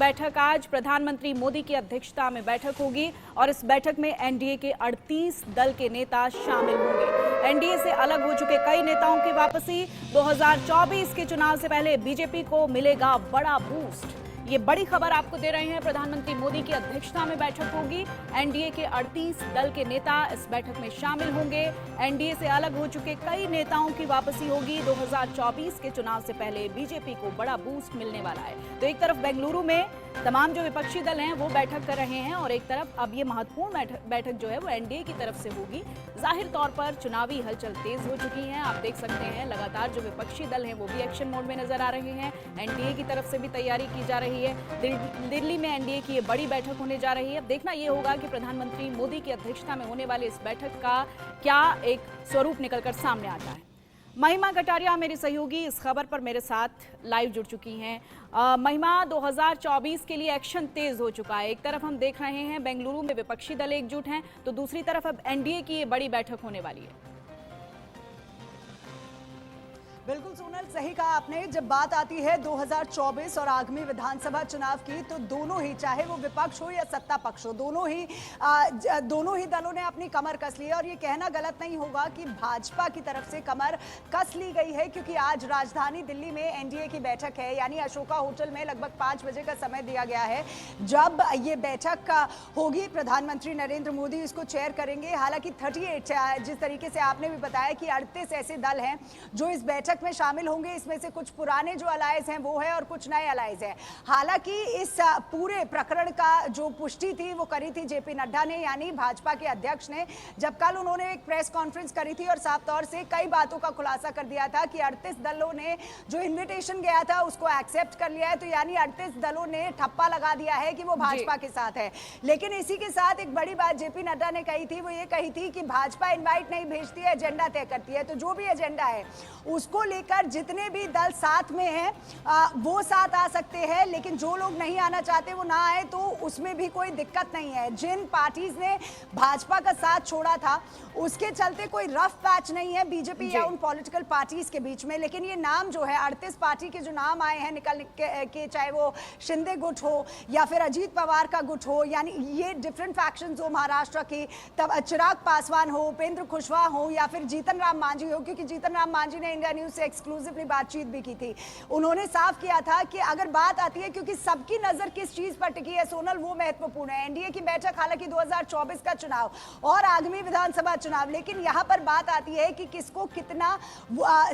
बैठक आज प्रधानमंत्री मोदी की अध्यक्षता में बैठक होगी और इस बैठक में एनडीए के 38 दल के नेता शामिल होंगे। एनडीए से अलग हो चुके कई नेताओं की वापसी। 2024 के चुनाव से पहले बीजेपी को मिलेगा बड़ा बूस्ट। ये बड़ी खबर आपको दे रहे हैं। प्रधानमंत्री मोदी की अध्यक्षता में बैठक होगी। एनडीए के 38 दल के नेता इस बैठक में शामिल होंगे। एनडीए से अलग हो चुके कई नेताओं की वापसी होगी। 2024 के चुनाव से पहले बीजेपी को बड़ा बूस्ट मिलने वाला है। तो एक तरफ बेंगलुरु में तमाम जो विपक्षी दल हैं वो बैठक कर रहे हैं और एक तरफ अब ये महत्वपूर्ण बैठक जो है वो एनडीए की तरफ से होगी। जाहिर तौर पर चुनावी हलचल तेज हो चुकी है। आप देख सकते हैं लगातार जो विपक्षी दल हैं वो भी एक्शन मोड में नजर आ रहे हैं। एनडीए की तरफ से भी तैयारी की जा रही है। दिल्ली में एनडीए की ये बड़ी बैठक होने जा रही है। अब देखना ये होगा कि प्रधानमंत्री मोदी की अध्यक्षता में होने वाली इस बैठक का क्या एक स्वरूप निकलकर सामने आता है। महिमा कटारिया मेरी सहयोगी इस खबर पर मेरे साथ लाइव जुड़ चुकी हैं। महिमा, 2024 के लिए एक्शन तेज हो चुका है। एक तरफ हम देख रहे हैं बेंगलुरु में विपक्षी दल एकजुट हैं, तो दूसरी तरफ अब एनडीए की ये बड़ी बैठक होने वाली है। बिल्कुल सोनल, सही कहा आपने। जब बात आती है 2024 और आगामी विधानसभा चुनाव की, तो दोनों ही, चाहे वो विपक्ष हो या सत्ता पक्ष हो, दोनों ही दलों ने अपनी कमर कस ली है। और ये कहना गलत नहीं होगा कि भाजपा की तरफ से कमर कस ली गई है, क्योंकि आज राजधानी दिल्ली में एनडीए की बैठक है। यानी अशोका होटल में लगभग 5 बजे का समय दिया गया है जब ये बैठक होगी। प्रधानमंत्री नरेंद्र मोदी इसको चेयर करेंगे। हालांकि 38, जिस तरीके से आपने भी बताया कि 38 ऐसे दल हैं जो इस बैठक में शामिल होंगे। इसमें से कुछ पुराने जो अलायंस हैं वो है और कुछ नए अलायंस हैं। हालांकि इस पूरे प्रकरण का जो पुष्टि थी वो करी थी जेपी नड्डा ने, यानी भाजपा के अध्यक्ष ने, जब कल उन्होंने एक प्रेस कॉन्फ्रेंस करी थी और साफ तौर से कई बातों का खुलासा कर दिया था कि 38 दलों ने जो इन्विटेशन गया था उसको एक्सेप्ट कर लिया है। तो यानी 38 दलों ने ठप्पा लगा दिया है कि वो भाजपा के साथ है। लेकिन इसी के साथ एक बड़ी बात जेपी नड्डा ने कही थी, वो ये कही थी कि भाजपा इन्वाइट नहीं भेजती है, एजेंडा तय करती है। तो जो भी एजेंडा है उसको लेकर जितने भी दल साथ में हैं वो साथ आ सकते हैं, लेकिन जो लोग नहीं आना चाहते वो ना आए, तो उसमें भी कोई दिक्कत नहीं है। जिन पार्टीज ने भाजपा का साथ छोड़ा था उसके चलते कोई रफ पैच नहीं है बीजेपी या उन पॉलिटिकल पार्टीज के बीच में। लेकिन ये नाम जो है 38 पार्टी के जो नाम आए हैं निकल के, चाहे वो शिंदे गुट हो या फिर अजीत पवार का गुट हो, यानी ये डिफरेंट फैक्शंस हो महाराष्ट्र की, तब चिराग पासवान हो, उपेंद्र कुशवाहा हो या फिर जीतन राम मांझी हो, क्योंकि जीतन राम मांझी ने इंडिया न्यूज से एक्सक्लूसिवली बातचीत भी की थी। उन्होंने साफ किया था कि अगर बात आती है, क्योंकि सबकी नजर किस चीज पर टिकी है सोनल, वो महत्वपूर्ण है। एनडीए की बैठक, हालांकि 2024 का चुनाव और आगामी विधानसभा चुनाव, लेकिन यहां पर बात आती है कि किसको कितना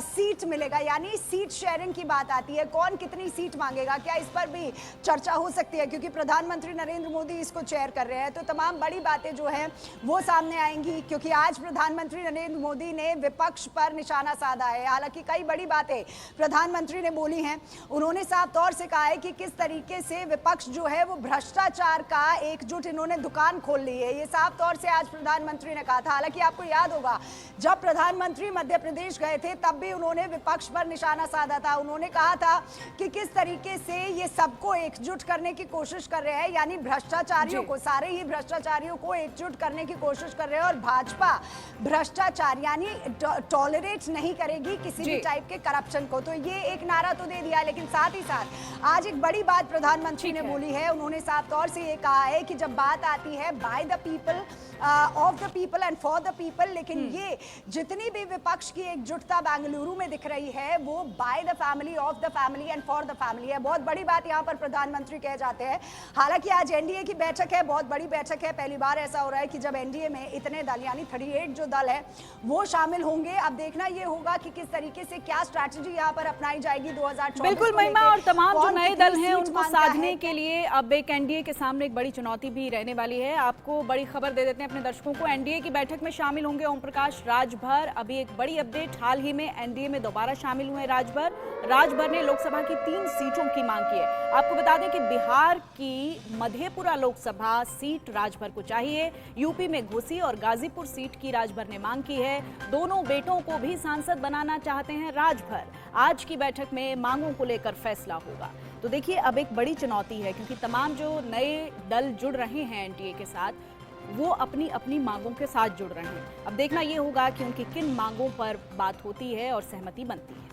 सीट मिलेगा, यानी सीट शेयरिंग की बात आती है। कौन कितनी सीट मांगेगा, क्या इस पर भी चर्चा हो सकती है, क्योंकि प्रधानमंत्री नरेंद्र मोदी इसको चेयर कर रहे हैं। तो तमाम बड़ी बातें जो है वो सामने आएंगी, क्योंकि आज प्रधानमंत्री नरेंद्र मोदी ने विपक्ष पर निशाना साधा है। हालांकि कई बड़ी बातें प्रधानमंत्री ने बोली हैं। उन्होंने साफ तौर से कहा है कि किस तरीके से विपक्ष जो है वो भ्रष्टाचार का एकजुट इन्होंने दुकान खोल ली है। ये साफ तौर से आज प्रधानमंत्री ने कहा था। हालांकि आपको याद होगा जब प्रधानमंत्री मध्य प्रदेश गए थे तब भी उन्होंने विपक्ष पर निशाना साधा था। उन्होंने कहा था कि किस तरीके से ये सबको एकजुट करने की कोशिश कर रहे हैं, यानी भ्रष्टाचारियों को, सारे ही भ्रष्टाचारियों को एकजुट करने की कोशिश कर रहे हैं। और भाजपा भ्रष्टाचार यानी टॉलरेट नहीं करेगी किसी भी टाइप के करप्शन को। तो ये एक नारा तो दे दिया, लेकिन साथ ही साथ आज एक बड़ी बात प्रधानमंत्री ने बोली है। उन्होंने साफ तौर से ये कहा है कि जब बात आती है by the people, of the people and for the people, लेकिन ये जितनी भी विपक्ष की एकजुटता बेंगलुरु में दिख रही है वो by the family, of the family and for the family है। बहुत बड़ी बात यहाँ पर प्रधानमंत्री कह जाते हैं। हालांकि आज एनडीए की बैठक है, बहुत बड़ी बैठक है। पहली बार ऐसा हो रहा है कि जब एनडीए में इतने दल, यानी 38 जो दल है वो शामिल होंगे। अब देखना ये होगा कि किस तरीके से क्या स्ट्रैटेजी यहाँ पर अपनाई जाएगी 2024। बिल्कुल महिमा, और तमाम जो नए दल हैं उनको साधने के लिए अब एक एनडीए के सामने एक बड़ी चुनौती भी रहने वाली है। आपको बड़ी खबर दे देते हैं अपने दर्शकों को। एनडीए की बैठक में शामिल होंगे ओम प्रकाश राजभर। अभी एक बड़ी अपडेट, हाल ही में एनडीए में दोबारा शामिल हुए राजभर ने लोकसभा की 3 सीटों की मांग की है। आपको बता दें कि बिहार की मधेपुरा लोकसभा सीट राजभर को चाहिए। यूपी में घोसी और गाजीपुर सीट की राजभर ने मांग की है। दोनों बेटों को भी सांसद बनाना चाहते हैं राजभर। आज की बैठक में मांगों को लेकर फैसला होगा। तो देखिए अब एक बड़ी चुनौती है, क्योंकि तमाम जो नए दल जुड़ रहे हैं एनडीए के साथ वो अपनी अपनी मांगों के साथ जुड़ रहे हैं। अब देखना ये होगा कि उनकी किन मांगों पर बात होती है और सहमति बनती है।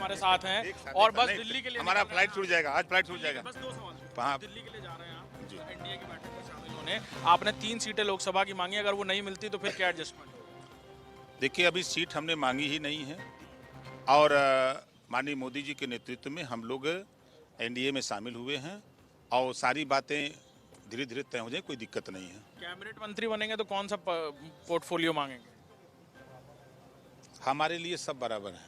हमारे साथ हैं और बस दिल्ली के लिए हमारा फ्लाइट छूट जाएगा, आज फ्लाइट छूट जाएगा। बस 2 सवाल। हाँ। दिल्ली के लिए जा रहे हैं आप एनडीए की बैठक में शामिल होने। आपने 3 सीटें लोकसभा की मांगी, अगर वो नहीं मिलती तो फिर क्या एडजस्टमेंट? देखिए, अभी सीट हमने मांगी ही नहीं है और माननीय मोदी जी के नेतृत्व में हम लोग एनडीए में शामिल हुए हैं और सारी बातें धीरे धीरे तय हो जाए, कोई दिक्कत नहीं है। कैबिनेट मंत्री बनेंगे तो कौन सा पोर्टफोलियो मांगेंगे? हमारे लिए सब बराबर है,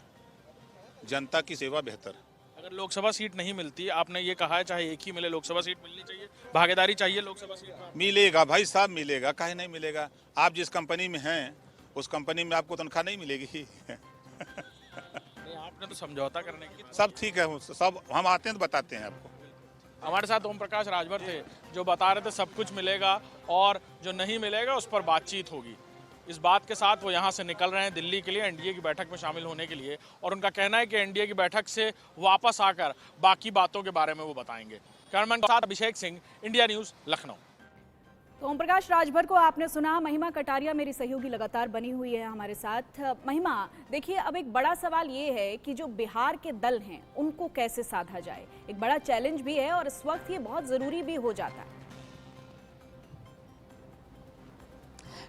जनता की सेवा बेहतर है। अगर लोकसभा सीट नहीं मिलती, आपने ये कहा है चाहे एक ही मिले, लोकसभा सीट मिलनी चाहिए, भागीदारी चाहिए लोकसभा सीट में। मिलेगा भाई साहब, मिलेगा, काहे नहीं मिलेगा। आप जिस कंपनी में हैं उस कंपनी में आपको तनख्वाह नहीं मिलेगी। नहीं, आपने तो समझौता करने की। सब ठीक है, सब हम आते हैं तो बताते हैं आपको। हमारे साथ ओम प्रकाश राजभर थे जो बता रहे थे सब कुछ मिलेगा और जो नहीं मिलेगा उस पर बातचीत होगी। इस बात के साथ वो यहाँ से निकल रहे हैं दिल्ली के लिए एनडीए की बैठक में शामिल होने के लिए और उनका कहना है कि एनडीए की बैठक से वापस आकर बाकी बातों के बारे में वो बताएंगे। कैमरामैन के साथ अभिषेक सिंह, इंडिया न्यूज़, लखनऊ। तो ओम प्रकाश राजभर को आपने सुना। महिमा कटारिया मेरी सहयोगी लगातार बनी हुई है हमारे साथ। महिमा, देखिए अब एक बड़ा सवाल ये है कि जो बिहार के दल हैं उनको कैसे साधा जाए, एक बड़ा चैलेंज भी है और इस वक्त ये बहुत जरूरी भी हो जाता है।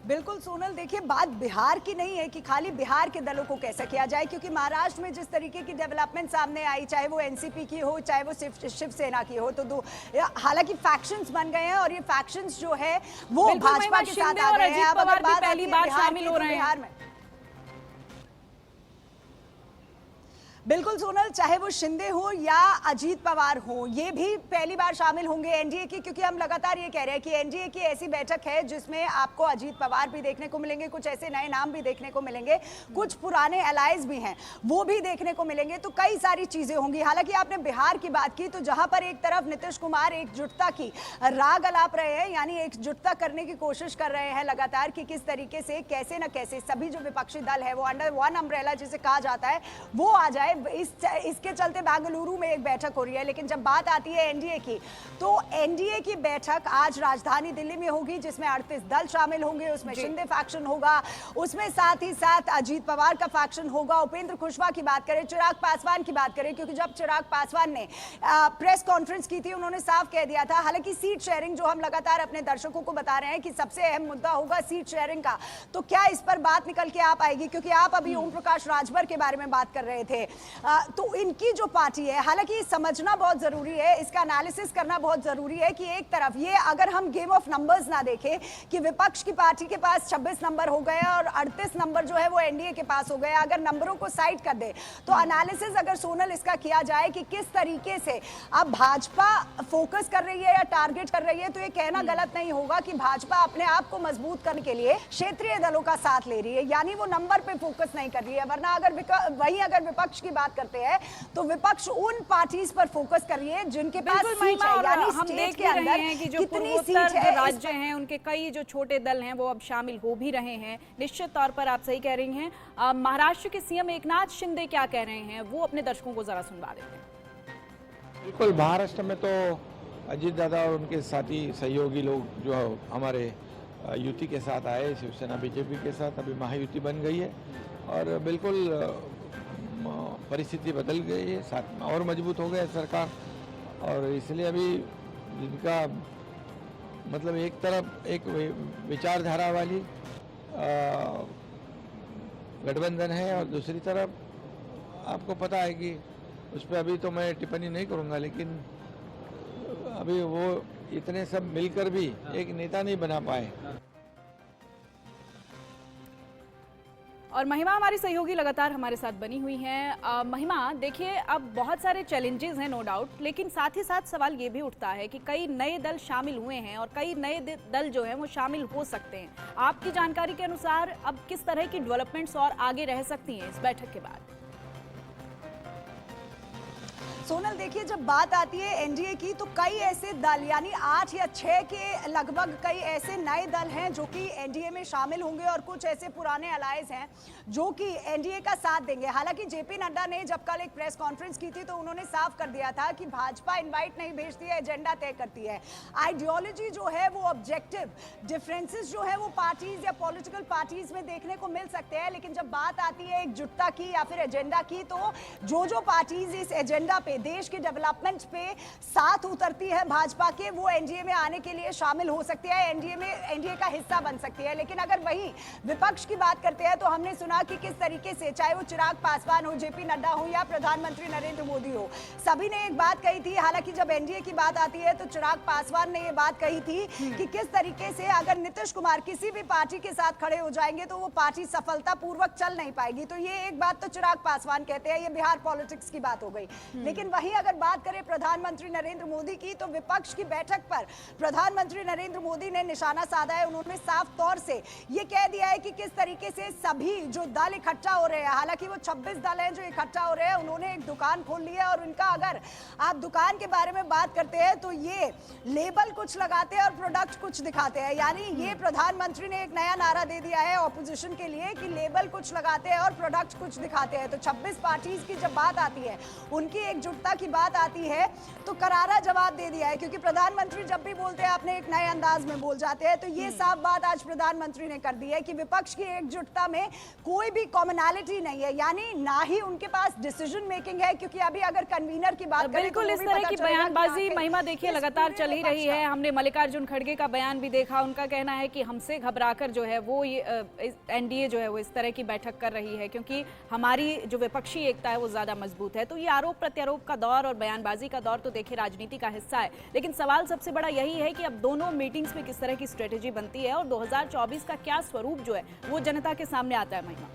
बिल्कुल सोनल, देखिए बात बिहार की नहीं है कि खाली बिहार के दलों को कैसे किया जाए, क्योंकि महाराष्ट्र में जिस तरीके की डेवलपमेंट सामने आई, चाहे वो एनसीपी की हो चाहे वो शिवसेना की हो, तो हालांकि फैक्शंस बन गए हैं और ये फैक्शंस जो है वो भाजपा के साथ आ गए हैं। अब अगर बात पहली बार शामिल हो रहे हैं बिहार में, बिल्कुल सोनल, चाहे वो शिंदे हो या अजीत पवार हो, ये भी पहली बार शामिल होंगे एनडीए की, क्योंकि हम लगातार ये कह रहे हैं कि एनडीए की ऐसी बैठक है जिसमें आपको अजीत पवार भी देखने को मिलेंगे, कुछ ऐसे नए नाम भी देखने को मिलेंगे, कुछ पुराने अलायंस भी हैं वो भी देखने को मिलेंगे, तो कई सारी चीजें होंगी। हालांकि आपने बिहार की बात की, तो जहां पर एक तरफ नीतीश कुमार एकजुटता की राग अलाप रहे हैं, यानी एकजुटता करने की कोशिश कर रहे हैं लगातार कि किस तरीके से कैसे न कैसे सभी जो विपक्षी दल है वो अंडर वन अम्ब्रेला जिसे कहा जाता है वो आ जाए। इसके चलते बेंगलुरु में एक बैठक हो रही है। लेकिन जब बात आती है एनडीए की, तो एनडीए की बैठक आज राजधानी दिल्ली में होगी, जिसमें 38 दल शामिल होंगे। उसमें शिंदे फैक्शन होगा, उसमें साथ ही साथ अजीत पवार का फैक्शन होगा। उपेंद्र कुशवाहा की बात करें, चिराग पासवान की बात करें, क्योंकि जब चिराग पासवान ने प्रेस कॉन्फ्रेंस की थी उन्होंने साफ कह दिया था, हालांकि सीट शेयरिंग जो हम लगातार अपने दर्शकों को बता रहे हैं कि सबसे अहम मुद्दा होगा सीट शेयरिंग का, तो क्या इस पर बात निकल के आ पाएगी? क्योंकि आप अभी ओम प्रकाश राजभर के बारे में बात कर रहे थे, तो इनकी जो पार्टी है, हालांकि समझना बहुत जरूरी है, इसका एनालिसिस करना बहुत जरूरी है कि एक तरफ ये अगर हम गेम ऑफ नंबर्स ना देखें कि विपक्ष की पार्टी के पास 26 नंबर हो गए और 38 नंबर जो है वो एनडीए के पास हो गए, अगर नंबरों को साइड कर दे तो एनालिसिस अगर सोनल इसका किया जाए कि किस तरीके से अब भाजपा फोकस कर रही है या टारगेट कर रही है, तो ये कहना गलत नहीं होगा कि भाजपा अपने आप को मजबूत करने के लिए क्षेत्रीय दलों का साथ ले रही है, यानी वो नंबर पे फोकस नहीं कर रही है। वरना अगर विपक्ष की बात करते हैं तो विपक्ष उन पार्टीज पर फोकस कर रही है जिनके पास सीट है, यानी हम देख के अंदर हैं कि जो पूर्वोत्तर राज्य हैं उनके कई जो छोटे दल हैं वो अब शामिल हो भी रहे हैं। निश्चित तौर पर आप सही कह रही हैं। महाराष्ट्र के सीएम एकनाथ शिंदे क्या कह रहे हैं वो अपने दर्शकों को जरा सुनवा देते हैं। बिल्कुल, महाराष्ट्र में तो अजीत दादा और उनके साथी सहयोगी लोग जो हमारे युति के साथ आए, शिवसेना बीजेपी के साथ अभी महायुति बन गई है और बिल्कुल परिस्थिति बदल गई है, साथ में और मजबूत हो गया सरकार। और इसलिए अभी जिनका मतलब एक तरफ एक विचारधारा वाली गठबंधन है और दूसरी तरफ आपको पता है कि उस पर अभी तो मैं टिप्पणी नहीं करूंगा, लेकिन अभी वो इतने सब मिलकर भी एक नेता नहीं बना पाए। और महिमा हमारी सहयोगी लगातार हमारे साथ बनी हुई हैं। महिमा, देखिए अब बहुत सारे चैलेंजेस हैं नो डाउट, लेकिन साथ ही साथ सवाल ये भी उठता है कि कई नए दल शामिल हुए हैं और कई नए दल जो हैं वो शामिल हो सकते हैं। आपकी जानकारी के अनुसार अब किस तरह की डेवलपमेंट्स और आगे रह सकती हैं इस बैठक के बाद? सोनल देखिए, जब बात आती है एनडीए की तो कई ऐसे दल यानी 8 या 6 के लगभग कई ऐसे नए दल हैं जो कि एनडीए में शामिल होंगे और कुछ ऐसे पुराने अलायंस हैं जो कि एनडीए का साथ देंगे। हालांकि जेपी नड्डा ने जब कल एक प्रेस कॉन्फ्रेंस की थी तो उन्होंने साफ कर दिया था कि भाजपा इनवाइट नहीं भेजती है, एजेंडा तय करती है। आइडियोलॉजी जो है वो ऑब्जेक्टिव डिफरेंसेस जो है वो पार्टीज या पॉलिटिकल पार्टीज में देखने को मिल सकते हैं, लेकिन जब बात आती है एकजुटता की या फिर एजेंडा की तो जो पार्टीज इस एजेंडा पे, देश के डेवलपमेंट पे साथ उतरती है भाजपा के, वो एनडीए में आने के लिए शामिल हो सकती है, एनडीए का हिस्सा बन सकती है। लेकिन अगर वही विपक्ष की बात करते हैं तो हमने सुना कि किस तरीके से चाहे वो चिराग पासवान हो, जेपी नड्डा हो या प्रधानमंत्री नरेंद्र मोदी हो, सभी ने एक बात कही थी। हालांकि जब एनडीए की बात आती है तो चिराग पासवान ने ये बात कही थी कि किस तरीके से अगर नीतीश कुमार किसी भी पार्टी के साथ खड़े हो जाएंगे तो वो पार्टी सफलतापूर्वक चल नहीं पाएगी। तो ये एक बात तो चिराग पासवान कहते हैं, ये बिहार पॉलिटिक्स की बात हो गई। लेकिन वहीं अगर बात करें प्रधानमंत्री नरेंद्र मोदी की तो विपक्ष की बैठक पर प्रधानमंत्री नरेंद्र मोदी ने निशाना साधा है। उन्होंने साफ तौर से ये कह दिया है कि किस तरीके से सभी जो दल इकट्ठा हो रहे हैं, हालांकि वो 26 दल हैं जो इकट्ठा हो रहे हैं, उन्होंने एक दुकान खोल ली है और उनका अगर आप दुकान के बारे में बात करते हैं तो ये लेबल कुछ लगाते हैं और प्रोडक्ट कुछ दिखाते हैं। यानी ये प्रधानमंत्री ने एक नया नारा दे दिया है ऑपोजिशन के लिए कि लेबल कुछ लगाते हैं और प्रोडक्ट कुछ दिखाते हैं। तो 26 पार्टीज की जब बात आती है, उनकी एकजुटता की बात आती है तो करारा जवाब दे दिया है, क्योंकि प्रधानमंत्री जब भी बोलते हैं अपने एक नए अंदाज में बोल जाते हैं। तो ये साफ बात आज प्रधानमंत्री ने कर दी है कि विपक्ष की एकजुटता में कोई भी कॉमनैलिटी नहीं है, यानी ना ही उनके पास डिसीजन मेकिंग है। क्योंकि अभी अगर कन्वीनर की बात करें बिल्कुल इस तरह की बयानबाजी महिमा देखिए लगातार चल ही रही है। हमने मल्लिकार्जुन खड़गे का बयान भी देखा, उनका कहना है कि हमसे घबराकर जो है वो एनडीए जो है वो इस तरह की बैठक कर रही है क्योंकि हमारी जो विपक्षी एकता है वो ज्यादा मजबूत है। तो ये आरोप प्रत्यारोप का दौर और बयानबाजी का दौर तो देखिए राजनीति का हिस्सा है, लेकिन सवाल सबसे बड़ा यही है कि अब दोनों मीटिंग्स में किस तरह की स्ट्रेटेजी बनती है और 2024 का क्या स्वरूप जो है वो जनता के सामने आता है। महिमा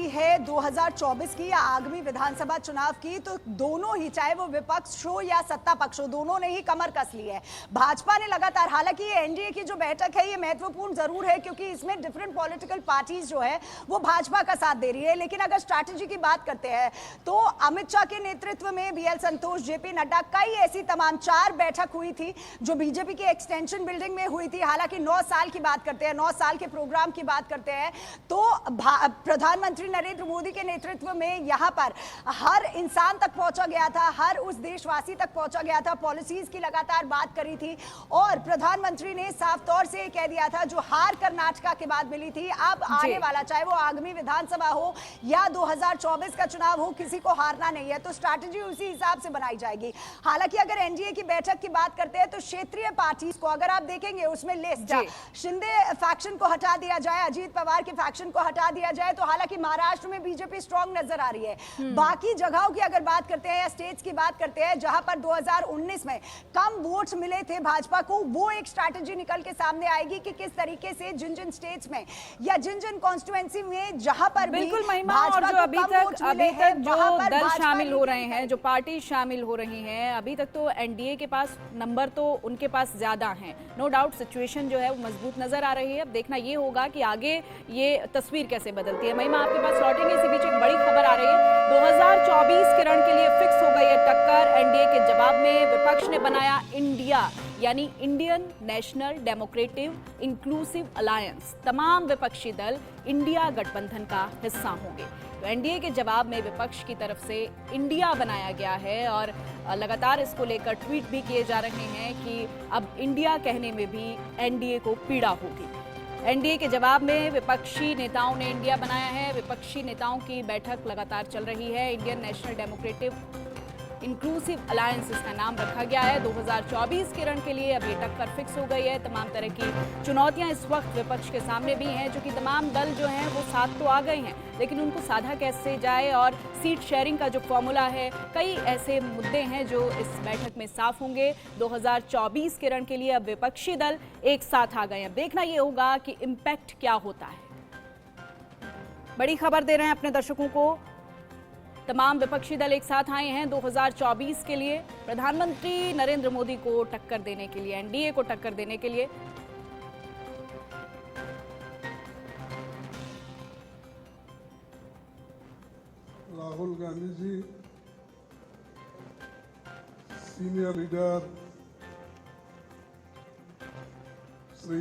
है 2024 की या आगामी विधानसभा चुनाव की, तो दोनों ही चाहे वो विपक्ष हो या सत्ता पक्ष हो, दोनों ने ही कमर कस ली है। भाजपा ने लगातार, हालांकि ये एनडीए की जो बैठक है ये महत्वपूर्ण जरूर है क्योंकि इसमें डिफरेंट पॉलिटिकल पार्टीज जो है वो भाजपा का साथ दे रही है। लेकिन अगर स्ट्रैटेजी की बात करते हैं तो अमित शाह के नेतृत्व में बीएल संतोष, जेपी नड्डा, कई ऐसी तमाम 4 बैठक हुई थी जो बीजेपी की एक्सटेंशन बिल्डिंग में हुई थी। हालांकि 9 साल की बात करते हैं, 9 साल के प्रोग्राम की बात करते हैं तो प्रधानमंत्री नरेंद्र मोदी के नेतृत्व में यहां पर हर इंसान तक पहुंचा गया था, हर उस देशवासी तक पहुंचा गया था, पॉलिसीज की लगातार बात करी थी और प्रधानमंत्री ने साफ तौर से कह दिया था जो हार कर्नाटका के बाद मिली थी, अब आने वाला चाहे वो आगामी विधानसभा हो या 2024 का चुनाव हो, किसी को हारना नहीं है। तो स्ट्रैटेजी उसी हिसाब से बनाई जाएगी। हालांकि अगर एनडीए की बैठक की बात करते हैं तो क्षेत्रीय पार्टीज को अगर आप देखेंगे उसमें लिस्ट शिंदे फैक्शन को हटा दिया जाए, अजीत पवार के फैक्शन को हटा दिया जाए तो हालांकि महाराष्ट्र में बीजेपी स्ट्रांग नजर आ रही है। बाकी जगहों की अगर बात करते हैं या स्टेट्स की बात करते हैं जहां पर 2019 में कम वोट्स मिले थे भाजपा को, वो एक स्ट्रैटेजी निकल के सामने आएगी कि किस तरीके से जिन जिन स्टेट्स में या जिन जिन कॉन्स्टिट्यूएंसी में जहां पर बिल्कुल महिमा, और जो अभी तक जो दल शामिल हो रहे हैं, जो पार्टी शामिल हो रही हैं, अभी तक तो एनडीए के पास नंबर तो उनके पास ज्यादा हैं, नो डाउट सिचुएशन जो है वो मजबूत नजर आ रही है। अब देखना ये होगा कि आगे ये तस्वीर कैसे बदलती है। महिमा आपके पास लौटेंगे, इसी बीच एक बड़ी खबर आ रही है। 2024 के रण के लिए फिक्स हो गई है टक्कर। एनडीए के जवाब में विपक्ष ने बनाया इंडिया यानी Indian national democratic inclusive alliance. तमाम विपक्षी दल इंडिया गठबंधन का हिस्सा होंगे। तो एनडीए के जवाब में विपक्ष की तरफ से इंडिया बनाया गया है और लगातार इसको लेकर ट्वीट भी किए जा रहे हैं कि अब इंडिया कहने में भी एनडीए को पीड़ा होगी। एनडीए के जवाब में विपक्षी नेताओं ने इंडिया बनाया है। विपक्षी नेताओं की बैठक लगातार चल रही है। Indian national democratic inclusive alliance इसका नाम रखा गया है। 2024 के रण के लिए अब ये टक्कर फिक्स हो गई है। तमाम तरह की चुनौतियां इस वक्त विपक्ष के सामने भी हैं, जो कि तमाम दल जो हैं वो साथ तो आ गए हैं, लेकिन उनको साधा कैसे जाए और सीट शेयरिंग का जो फॉर्मूला है, कई ऐसे मुद्दे हैं जो इस बैठक में साफ होंगे। 2024 के रण के लिए अब विपक्षी दल एक साथ आ गए हैं। अब देखना ये होगा कि इम्पैक्ट क्या होता है। बड़ी खबर दे रहे हैं अपने दर्शकों को, तमाम विपक्षी दल एक साथ आए हैं 2024 के लिए प्रधानमंत्री नरेंद्र मोदी को टक्कर देने के लिए, एनडीए को टक्कर देने के लिए। Rahul Gandhi ji, senior leader Shri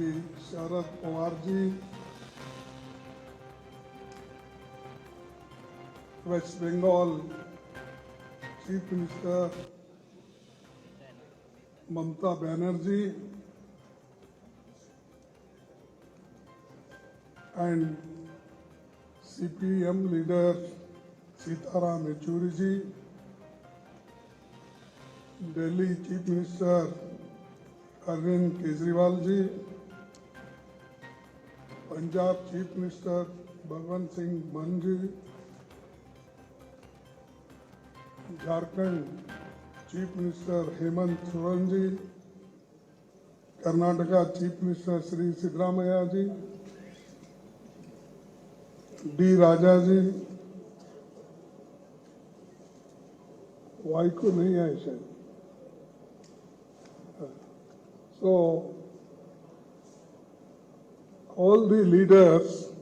Sharad Pawar ji, west Bengal chief minister Mamata Banerjee, and CPM leader Sitaram Yechuri ji, Delhi Chief Minister Arvind Kejriwal ji, Punjab Chief Minister Bhagwant Singh Mann ji, Jharkhand Chief Minister Hemant Soren ji, Karnataka Chief Minister Sri Siddaramaiah ji, D. Raja ji, Y को नहीं आए शायद. So all the leaders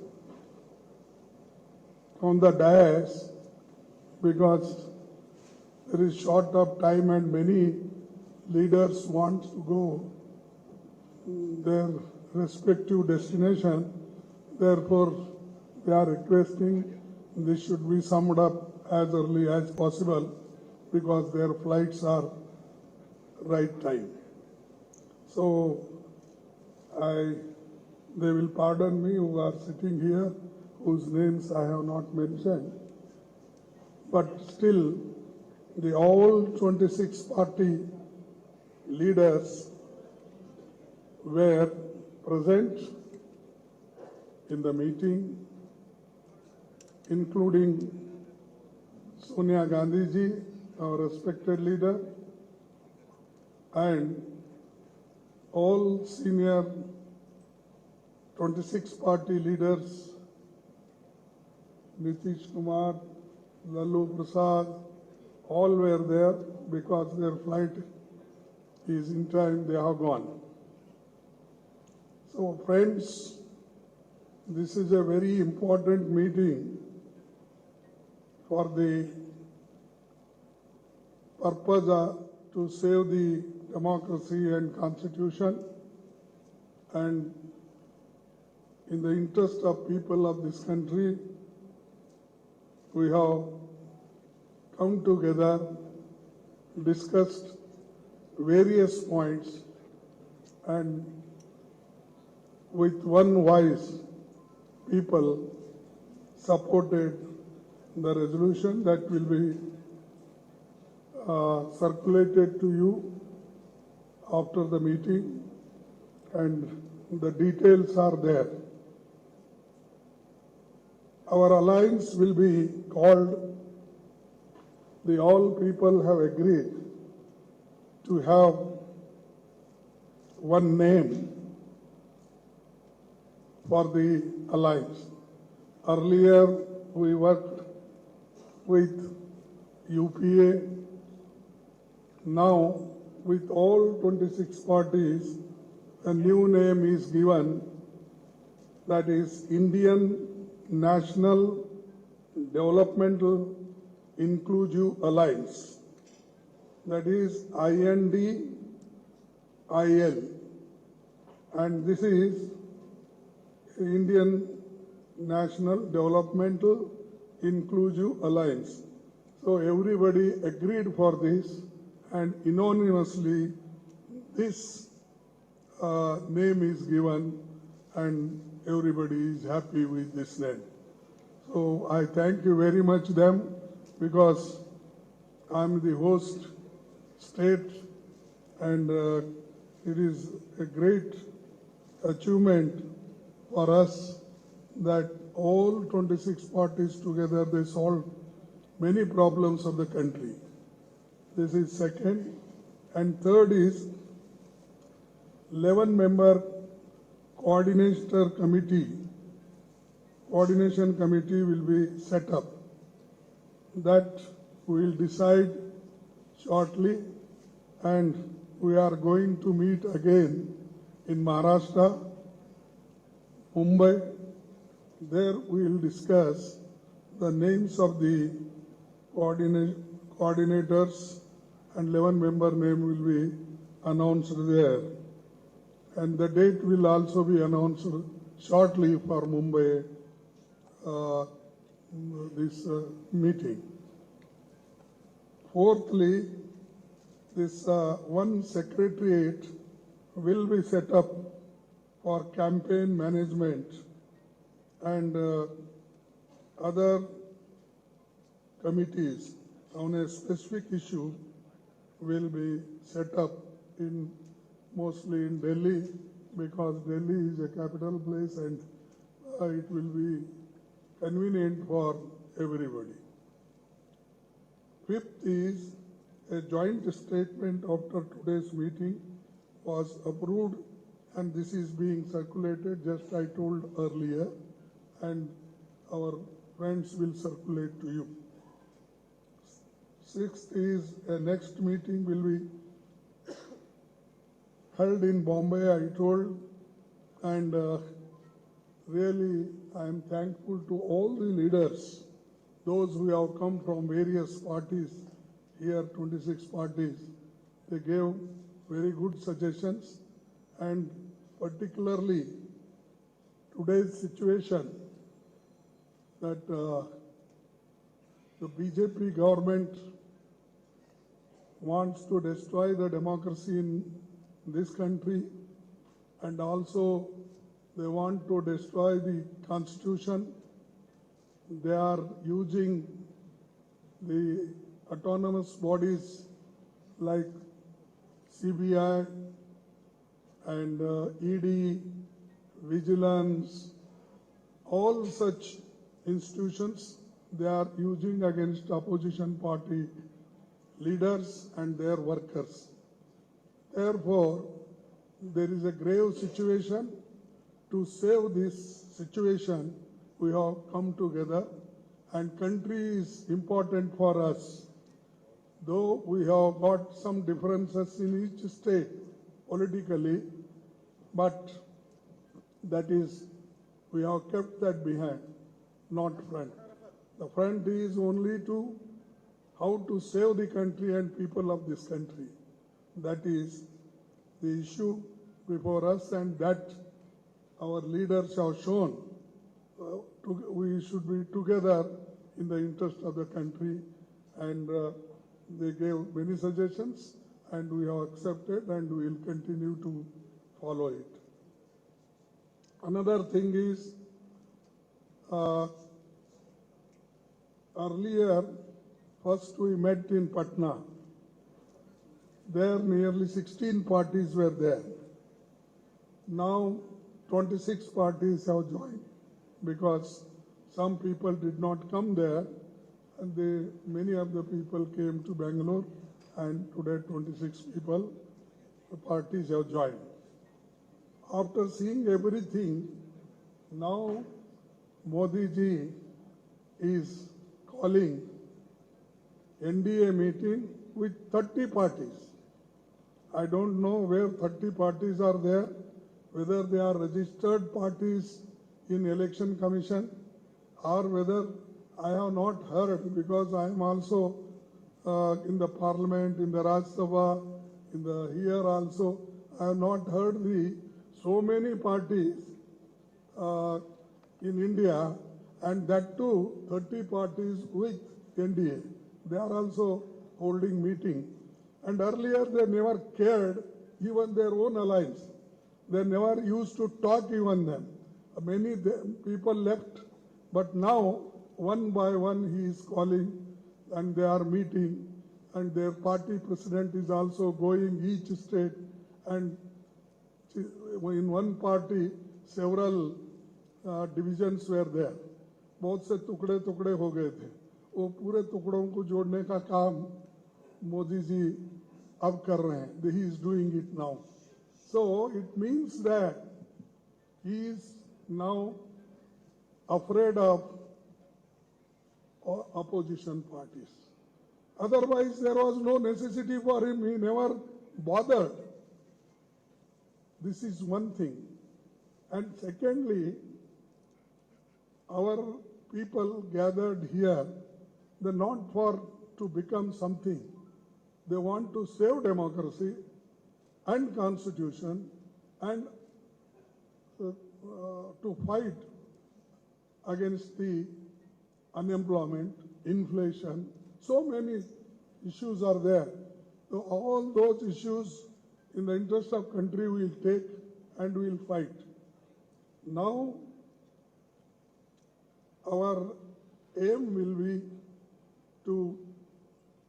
on the dais, because there is short of time and many leaders want to go their respective destination, therefore they are requesting this should be summed up as early as possible because their flights are right time. So they will pardon me who are sitting here, whose names I have not mentioned, but still the all 26 party leaders were present in the meeting, including Sonia Gandhi ji, our respected leader, and all senior 26 party leaders, Nitish Kumar, Lalu Prasad, all were there because their flight is in time, they have gone. So friends, this is a very important meeting for the purpose to save the democracy and constitution, and in the interest of people of this country, we have come together, discussed various points, and with one voice, people supported the resolution that will be circulated to you after the meeting, and the details are there. Our alliance will be called, the all people have agreed to have one name for the alliance. Earlier we worked with UPA. Now with all 26 parties, a new name is given, that is Indian National Developmental Inclusive Alliance, that is INDIL, and this is Indian National Developmental Inclusive Alliance. So everybody agreed for this, and unanimously this name is given, and everybody is happy with this name. So I thank you very much them, because I'm the host state, and it is a great achievement for us that all 26 parties together, they solved many problems of the country. This is second. And third is 11-member coordination committee will be set up. That we will decide shortly, and we are going to meet again in Maharashtra, Mumbai. There we will discuss the names of the coordinators and 11-member name will be announced there. And the date will also be announced shortly for Mumbai, this meeting. Fourthly, this one secretariat will be set up for campaign management and other committees on a specific issue will be set up in mostly in Delhi, because Delhi is a capital place and it will be convenient for everybody. Fifth is a joint statement after today's meeting was approved, and this is being circulated, just I told earlier, and our friends will circulate to you. Sixth is a next meeting will be held in Bombay, I told, and really I am thankful to all the leaders, those who have come from various parties, here 26 parties. They gave very good suggestions, and particularly today's situation that the BJP government wants to destroy the democracy in this country, and also they want to destroy the constitution. They are using the autonomous bodies like CBI and ED, vigilance, all such institutions they are using against opposition party leaders and their workers. Therefore, there is a grave situation. To save this situation, we have come together, and country is important for us. Though we have got some differences in each state politically, but that is, we have kept that behind, not front. The front is only to how to save the country and people of this country. That is the issue before us, and that our leaders have shown. We should be together in the interest of the country, and they gave many suggestions, and we have accepted, and we will continue to follow it. Another thing is, earlier, first we met in Patna. There nearly 16 parties were there. Now 26 parties have joined, because some people did not come there, and many of the people came to Bangalore, and today 26 people, the parties have joined. After seeing everything, now Modi ji is calling NDA meeting with 30 parties. I don't know where 30 parties are there, whether they are registered parties in Election Commission, or whether I have not heard, because I am also in the Parliament, in the Rajya Sabha, here also. I have not heard so many parties in India, and that too 30 parties with NDA. They are also holding meeting. And earlier they never cared even their own alliance. They never used to talk even them. Many people left, but now one by one he is calling, and they are meeting, and their party president is also going each state, and in one party several divisions were there. बहुत से टुकड़े टुकड़े हो गए थे. वो पूरे टुकड़ों को जोड़ने का काम मोदी जी अब कर रहे हैं. He is doing it now. So it means that he is now afraid of opposition parties. Otherwise, there was no necessity for him. He never bothered. This is one thing. And secondly, our people gathered here they're not for to become something. They want to save democracy and constitution and to fight against the unemployment, inflation. So many issues are there. So all those issues in the interest of country we will take and we will fight. Now our aim will be to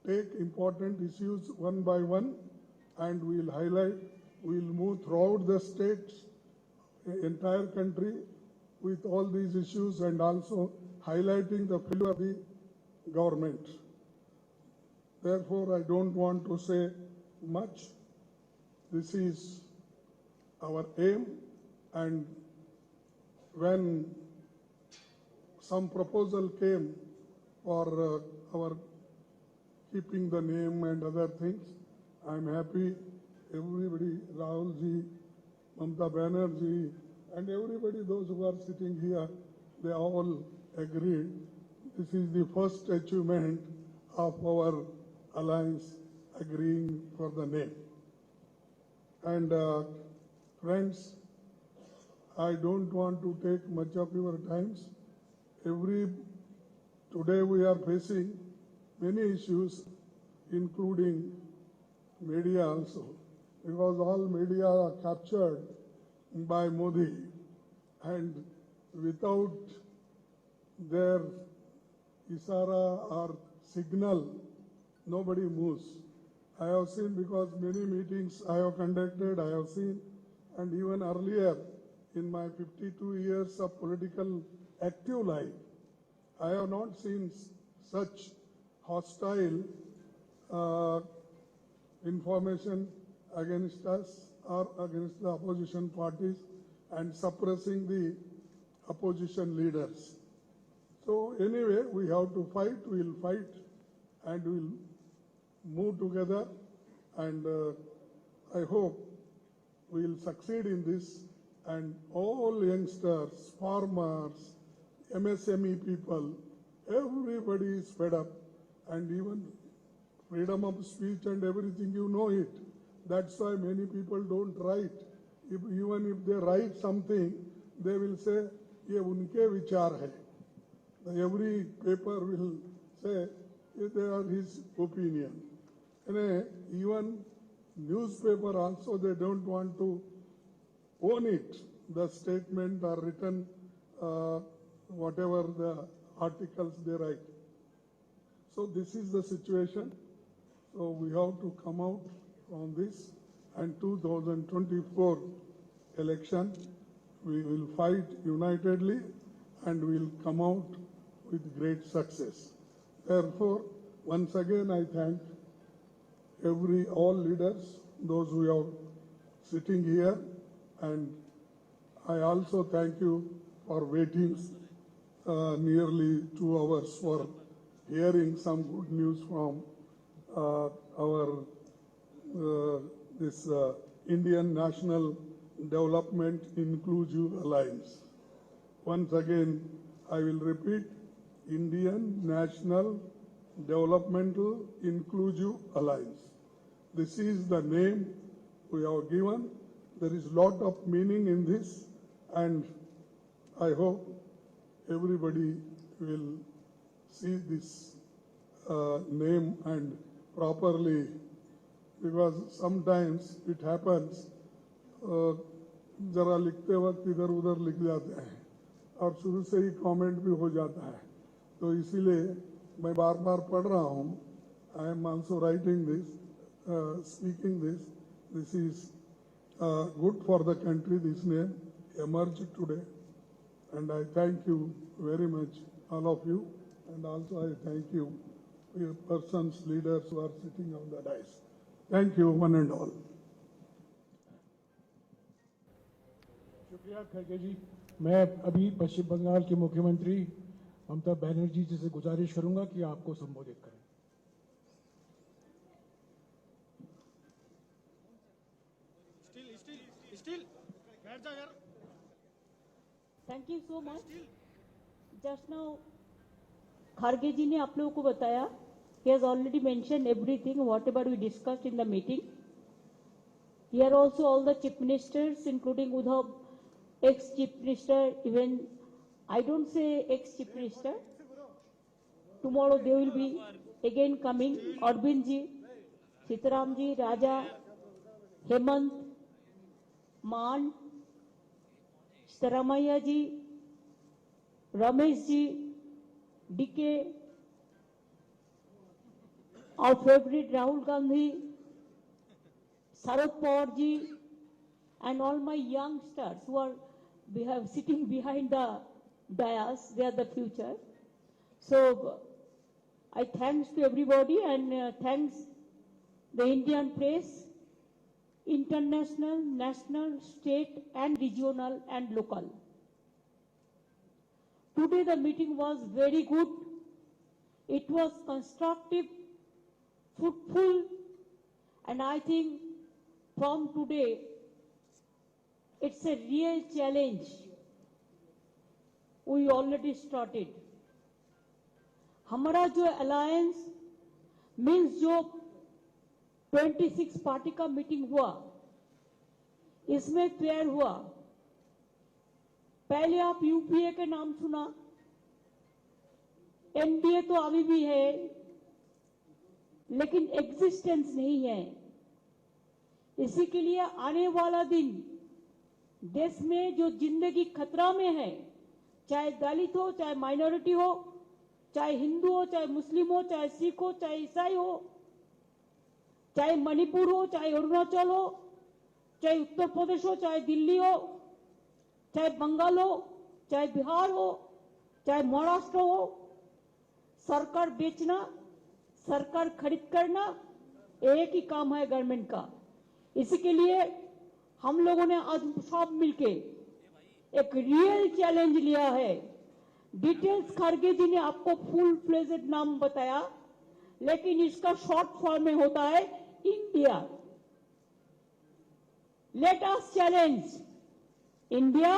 take important issues one by one and we will highlight, we will move throughout the states, entire country with all these issues and also highlighting the failure of the government. Therefore, I don't want to say much. This is our aim, and when some proposal came for our keeping the name and other things, I'm happy. Everybody, Rahul ji, Mamata Banerjee, and everybody, those who are sitting here, they all agreed. This is the first achievement of our alliance agreeing for the name. And friends, I don't want to take much of your times. Today we are facing many issues, including media also, because all media are captured by Modi, and without their isara or signal, nobody moves. I have seen, because many meetings I have conducted, I have seen, and even earlier in my 52 years of political active life, I have not seen such hostile information against us or against the opposition parties and suppressing the opposition leaders. So anyway, we have to fight, we will fight and we will move together, and I hope we will succeed in this, and all youngsters, farmers, MSME people, everybody is fed up, and even freedom of speech and everything, you know it. That's why many people don't write. Even if they write something, they will say, ये उनके विचार है. Every paper will say, they are his opinion. And even newspaper also, they don't want to own it, the statement or written, whatever the articles they write. So this is the situation. So we have to come out from this, and 2024 election, we will fight unitedly and we will come out with great success. Therefore, once again, I thank all leaders, those who are sitting here, and I also thank you for waiting nearly 2 hours for hearing some good news from our Indian National Development Inclusive Alliance. Once again, I will repeat, Indian National Developmental Inclusive Alliance. This is the name we have given. There is a lot of meaning in this, and I hope everybody will see this name and properly, because sometimes it happens, जरा लिखते वक्त इधर उधर लिख जाते हैं और शुरू से ही कमेंट भी हो जाता है, तो इसीलिए मैं बार बार पढ़ रहा हूँ. I am also writing this, speaking this. This is good for the country. This name emerged today, and I thank you very much, all of you, and also I thank you, persons, leaders who are sitting on the dais. Thank you, one and all. शुक्रिया खड़गे जी. मैं अभी पश्चिम बंगाल की मुख्यमंत्री ममता बनर्जी जी से गुजारिश करूंगा कि आपको संबोधित करें. Thank you so much. Just now, Kharge जी ने आप लोगों को बताया. He has already mentioned everything, whatever we discussed in the meeting. Here also all the chief ministers, including Udhav, ex-chief minister, even I don't say ex-chief minister. Tomorrow they will be again coming. Arvind ji, Sitaram ji, Raja, Hemant, Maan, Staramaya ji, Ramesh ji, DK, our favorite Rahul Gandhi, Sharad Pawar ji, and all my youngsters who are sitting behind the dais, they are the future. So I thanks to everybody and thanks the Indian press, international, national, state and regional and local. Today the meeting was very good. It was constructive, fruitful, and I think from today it's a real challenge. We already started. हमारा जो alliance means जो 26 party का meeting हुआ, इसमें fair हुआ. पहले आप UPA के नाम सुना, एनडीए तो अभी भी है लेकिन एग्जिस्टेंस नहीं है. इसी के लिए आने वाला दिन देश में जो जिंदगी खतरा में है, चाहे दलित हो, चाहे माइनॉरिटी हो, चाहे हिंदू हो, चाहे मुस्लिम हो, चाहे सिख हो, चाहे ईसाई हो, चाहे मणिपुर हो, चाहे अरुणाचल हो, चाहे उत्तर प्रदेश हो, चाहे दिल्ली हो, चाहे बंगाल हो, चाहे बिहार हो, चाहे महाराष्ट्र हो, सरकार बेचना, सरकार खरीद करना एक ही काम है गवर्नमेंट का. इसी के लिए हम लोगों ने आज सब मिलके एक रियल चैलेंज लिया है. डिटेल्स खारगे जी ने आपको फुल फ्लेजेड नाम बताया, लेकिन इसका शॉर्ट फॉर्म में होता है India. Let us challenge India.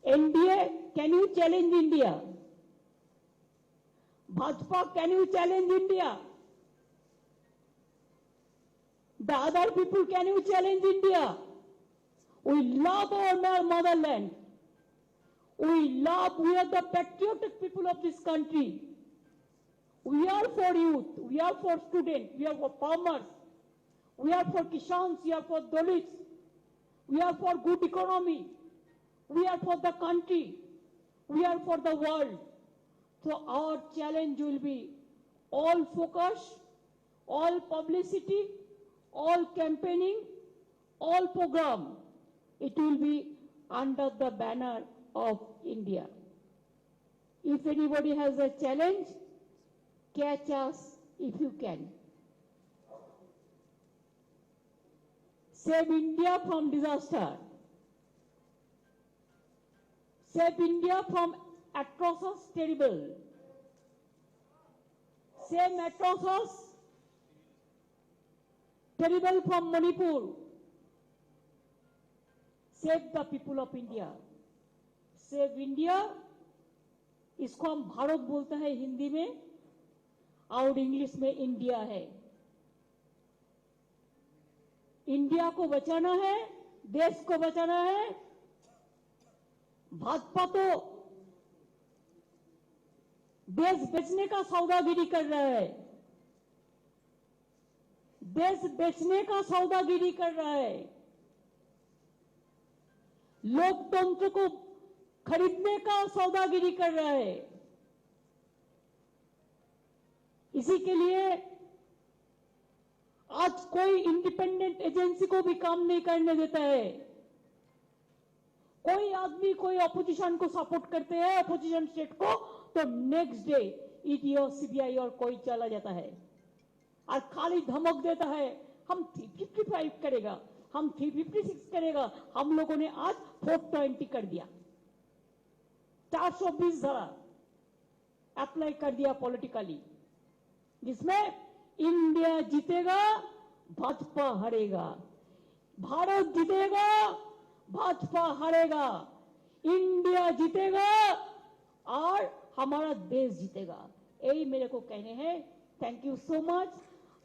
NDA, can you challenge India? Bhajpa, can you challenge India? The other people, can you challenge India? We love our motherland. We are the patriotic people of this country. We are for youth, we are for students, we are for farmers, we are for Kishans, we are for Dalits, we are for good economy, we are for the country, we are for the world. So our challenge will be all focus, all publicity, all campaigning, all program. It will be under the banner of India. If anybody has a challenge, catch us if you can. Save India from disaster. Save India from atrocious terrible. Save atrocious terrible from Manipur. Save the people of India. Save India. इसको हम भारत बोलते हैं हिंदी में और English में India है. India को बचाना है, देश को बचाना है. भाजपा तो देश बेचने का सौदागिरी कर रहा है, देश बेचने का सौदागिरी कर रहा है, लोकतंत्र को खरीदने का सौदागिरी कर रहा है. इसी के लिए आज कोई इंडिपेंडेंट एजेंसी को भी काम नहीं करने देता है. कोई आदमी कोई अपोजिशन को सपोर्ट करते हैं, अपोजिशन स्टेट को, तो नेक्स्ट डे ईडी और सीबीआई और कोई चला जाता है और खाली धमक देता है हम 355 करेगा, हम 356 करेगा. हम लोगों ने आज 420 कर दिया, 420 धारा अप्लाई कर दिया पॉलिटिकली, जिसमें इंडिया जीतेगा, भाजपा हारेगा. भारत जीतेगा, भाजपा हारेगा. इंडिया जीतेगा और हमारा देश जीतेगा। यही मेरे को कहने हैं। Thank you so much.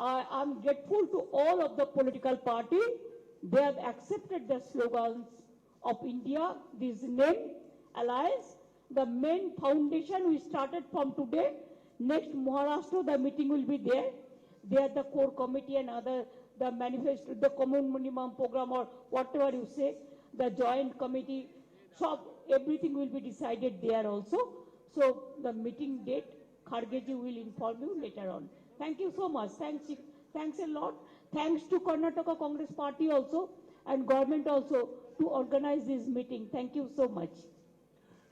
I am grateful to all of the political party. They have accepted the slogans of India, this name, alliance. The main foundation we started from today. Next Maharashtra, the meeting will be there. There the core committee and other, the manifesto, the common minimum program or whatever you say, the joint committee, so everything will be decided there also. So the meeting date, Khargeji will inform you later on. Thank you so much. Thanks a lot. Thanks to Karnataka Congress Party also and government also to organize this meeting. Thank you so much.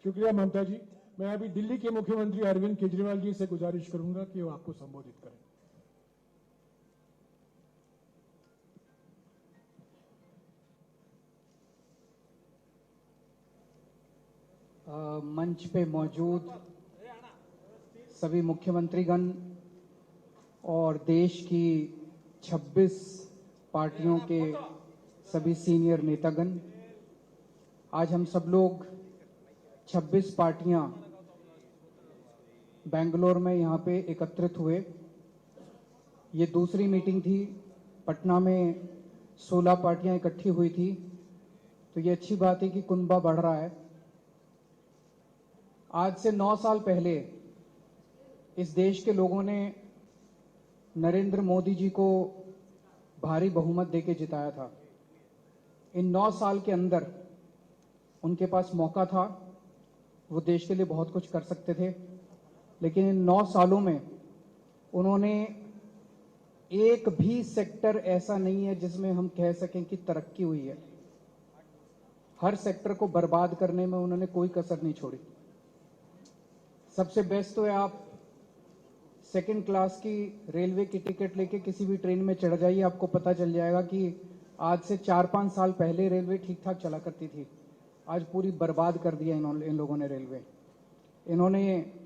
शुक्रिया ममता जी। मैं अभी दिल्ली के मुख्यमंत्री अरविंद केजरीवाल जी से गुजारिश करूंगा कि वो आपको संबोधित करें। मंच पे मौजूद सभी मुख्यमंत्रीगण और देश की 26 पार्टियों के सभी सीनियर नेतागण, आज हम सब लोग 26 पार्टियां बेंगलोर में यहाँ पे एकत्रित हुए। ये दूसरी मीटिंग थी। पटना में 16 पार्टियां इकट्ठी हुई थी। तो ये अच्छी बात है कि कुनबा बढ़ रहा है। आज से 9 साल पहले इस देश के लोगों ने नरेंद्र मोदी जी को भारी बहुमत देके जिताया था। इन 9 साल के अंदर उनके पास मौका था, वो देश के लिए बहुत कुछ कर सकते थे, लेकिन इन 9 सालों में उन्होंने एक भी सेक्टर ऐसा नहीं है जिसमें हम कह सकें कि तरक्की हुई है। हर सेक्टर को बर्बाद करने में उन्होंने कोई कसर नहीं छोड़ी। सबसे बेस्ट तो है आप सेकंड क्लास की रेलवे की टिकट लेके किसी भी ट्रेन में चढ़ जाइए, आपको पता चल जाएगा कि आज से 4-5 साल पहले रेलवे ठीक ठाक चला करती थी। आज पूरी बर्बाद कर दिया इन लोगों ने रेलवे। इन्होंने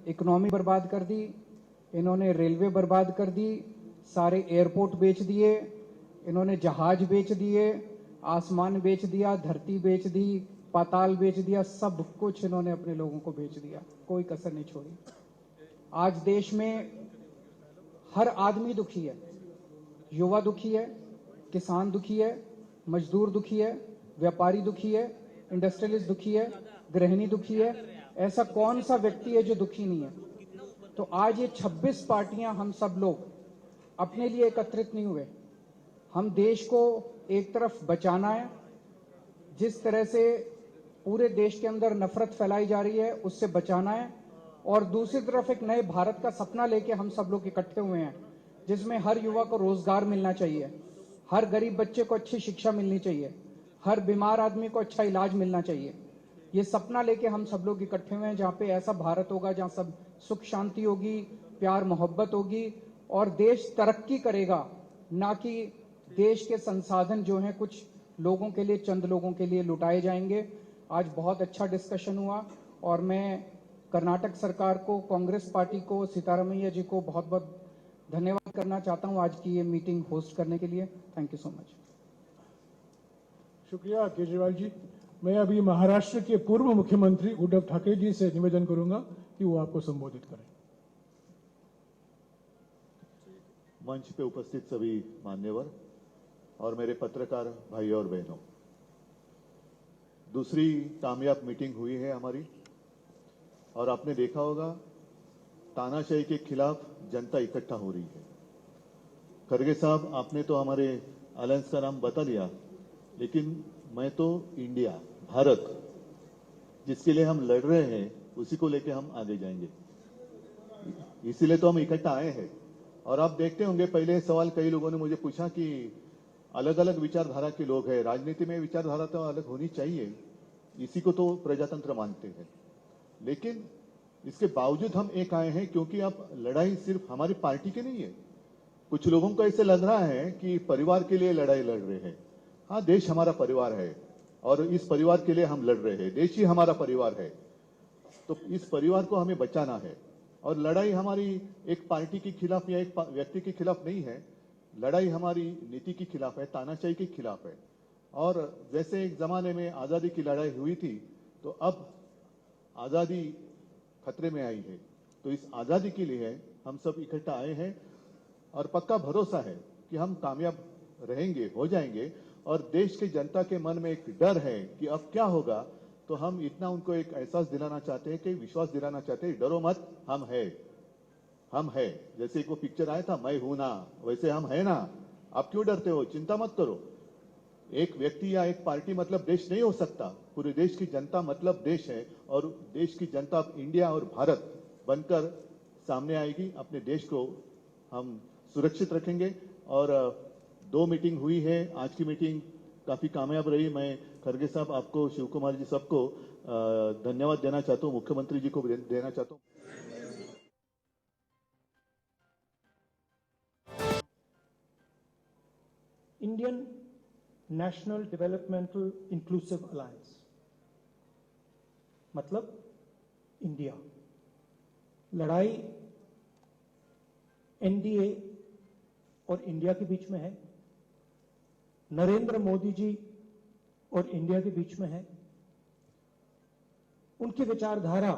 इकोनॉमी बर्बाद कर दी, इन्होंने रेलवे बर्बाद कर दी, सारे एयरपोर्ट बेच दिए, इन्होंने जहाज बेच दिए, आसमान बेच दिया, धरती बेच दी, पाताल बेच दिया, सब कुछ इन्होंने अपने लोगों को बेच दिया, कोई कसर नहीं छोड़ी। आज देश में हर आदमी दुखी है। युवा दुखी है, किसान दुखी है, मजदूर दुखी है, व्यापारी दुखी है, इंडस्ट्रियलिस्ट दुखी है, गृहिणी दुखी है। ऐसा कौन सा व्यक्ति है जो दुखी नहीं है? तो आज ये 26 पार्टियां, हम सब लोग अपने लिए एकत्रित नहीं हुए। हम देश को एक तरफ बचाना है, जिस तरह से पूरे देश के अंदर नफरत फैलाई जा रही है उससे बचाना है, और दूसरी तरफ एक नए भारत का सपना लेके हम सब लोग इकट्ठे हुए हैं, जिसमें हर युवा को रोजगार मिलना चाहिए, हर गरीब बच्चे को अच्छी शिक्षा मिलनी चाहिए, हर बीमार आदमी को अच्छा इलाज मिलना चाहिए। ये सपना लेके हम सब लोग इकट्ठे हुए हैं, जहाँ पे ऐसा भारत होगा जहाँ सब सुख शांति होगी, प्यार मोहब्बत होगी और देश तरक्की करेगा, ना कि देश के संसाधन जो हैं कुछ लोगों के लिए, चंद लोगों के लिए लुटाए जाएंगे। आज बहुत अच्छा डिस्कशन हुआ और मैं कर्नाटक सरकार को, कांग्रेस पार्टी को, सीतारामैया जी को बहुत बहुत धन्यवाद करना चाहता हूं आज की ये मीटिंग होस्ट करने के लिए। Thank you so much. शुक्रिया केजरीवाल जी। मैं अभी महाराष्ट्र के पूर्व मुख्यमंत्री उद्धव ठाकरे जी से निवेदन करूंगा कि वो आपको संबोधित करें। मंच पे उपस्थित सभी मान्यवर और मेरे पत्रकार भाई और बहनों, दूसरी कामयाब मीटिंग हुई है हमारी और आपने देखा होगा तानाशाही के खिलाफ जनता इकट्ठा हो रही है। खरगे साहब, आपने तो हमारे अलायंस का नाम बता दिया, लेकिन मैं तो इंडिया, भारत जिसके लिए हम लड़ रहे हैं उसी को लेके हम आगे जाएंगे। इसीलिए तो हम इकट्ठा आए हैं। और आप देखते होंगे पहले सवाल कई लोगों ने मुझे पूछा कि अलग अलग विचारधारा के लोग हैं, राजनीति में विचारधारा तो अलग होनी चाहिए, इसी को तो प्रजातंत्र मानते हैं, लेकिन इसके बावजूद हम एक आए हैं क्योंकि अब लड़ाई सिर्फ हमारी पार्टी की नहीं है। कुछ लोगों को ऐसे लग रहा है कि परिवार के लिए लड़ाई लड़ रहे हैं। हाँ, देश हमारा परिवार है और इस परिवार के लिए हम लड़ रहे हैं। देश ही हमारा परिवार है, तो इस परिवार को हमें बचाना है। और लड़ाई हमारी एक पार्टी के खिलाफ या एक व्यक्ति के खिलाफ नहीं है, लड़ाई हमारी नीति के खिलाफ है, तानाशाही के खिलाफ है। और जैसे एक जमाने में आजादी की लड़ाई हुई थी, तो अब आजादी खतरे में आई है। तो इस आज़ादी के लिए हम सब इकट्ठा आए हैं और पक्का भरोसा है कि हम कामयाब रहेंगे, हो जाएंगे। और देश की जनता के मन में एक डर है कि अब क्या होगा, तो हम इतना उनको एक एहसास दिलाना चाहते हैं, कि विश्वास दिलाना चाहते हैं, डरो मत, हम है। जैसे एक वो पिक्चर आया था मैं हूं ना, वैसे हम है ना, आप क्यों डरते हो, चिंता मत करो। एक व्यक्ति या एक पार्टी मतलब देश नहीं हो सकता, पूरे देश की जनता मतलब देश है, और देश की जनता इंडिया और भारत बनकर सामने आएगी। अपने देश को हम सुरक्षित रखेंगे। और 2 मीटिंग हुई है, आज की मीटिंग काफी कामयाब रही। मैं खरगे साहब, आपको, शिव कुमार जी, सबको धन्यवाद देना चाहता हूँ, मुख्यमंत्री जी को देना चाहता हूँ। Indian national developmental inclusive alliance मतलब इंडिया। लड़ाई एनडीए और इंडिया के बीच में है, नरेंद्र मोदी जी और इंडिया के बीच में है, उनकी विचारधारा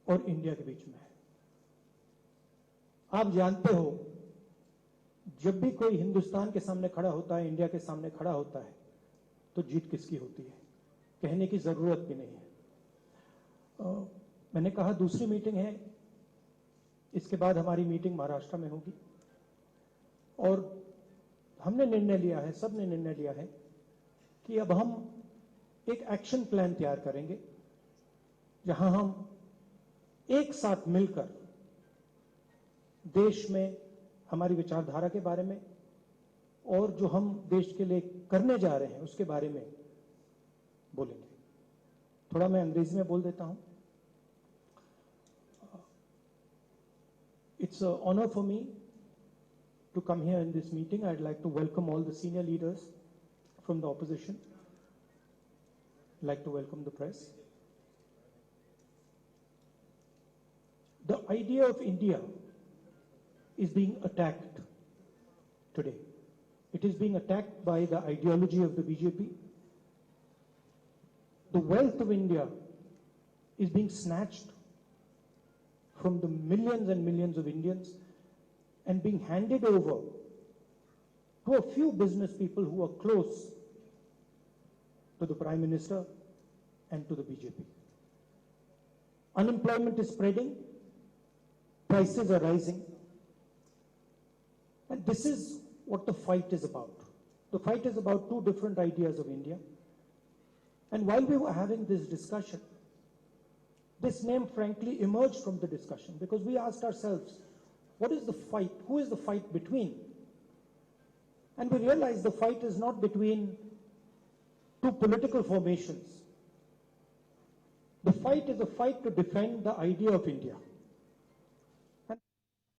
और इंडिया के बीच में है। आप जानते हो, जब भी कोई हिंदुस्तान के सामने खड़ा होता है, इंडिया के सामने खड़ा होता है, तो जीत किसकी होती है, कहने की जरूरत भी नहीं है। मैंने कहा दूसरी मीटिंग है, इसके बाद हमारी मीटिंग महाराष्ट्र में होगी, और हमने निर्णय लिया है, सबने निर्णय लिया है कि अब हम एक एक्शन प्लान तैयार करेंगे, जहां हम एक साथ मिलकर देश में हमारी विचारधारा के बारे में और जो हम देश के लिए करने जा रहे हैं उसके बारे में बोलेंगे। थोड़ा मैं अंग्रेजी में बोल देता हूं। It's an honor for me to come here in this meeting. I'd like to welcome all the senior leaders from the opposition. I'd like to welcome the press. The idea of India is being attacked today. It is being attacked by the ideology of the BJP. The wealth of India is being snatched from the millions and millions of Indians and being handed over to a few business people who are close to the Prime Minister and to the BJP. Unemployment is spreading, prices are rising, and this is what the fight is about. The fight is about two different ideas of India. And while we were having this discussion, this name frankly emerged from the discussion, because we asked ourselves, what is the fight? Who is the fight between? And we realized the fight is not between two political formations. The fight is a fight to defend the idea of India.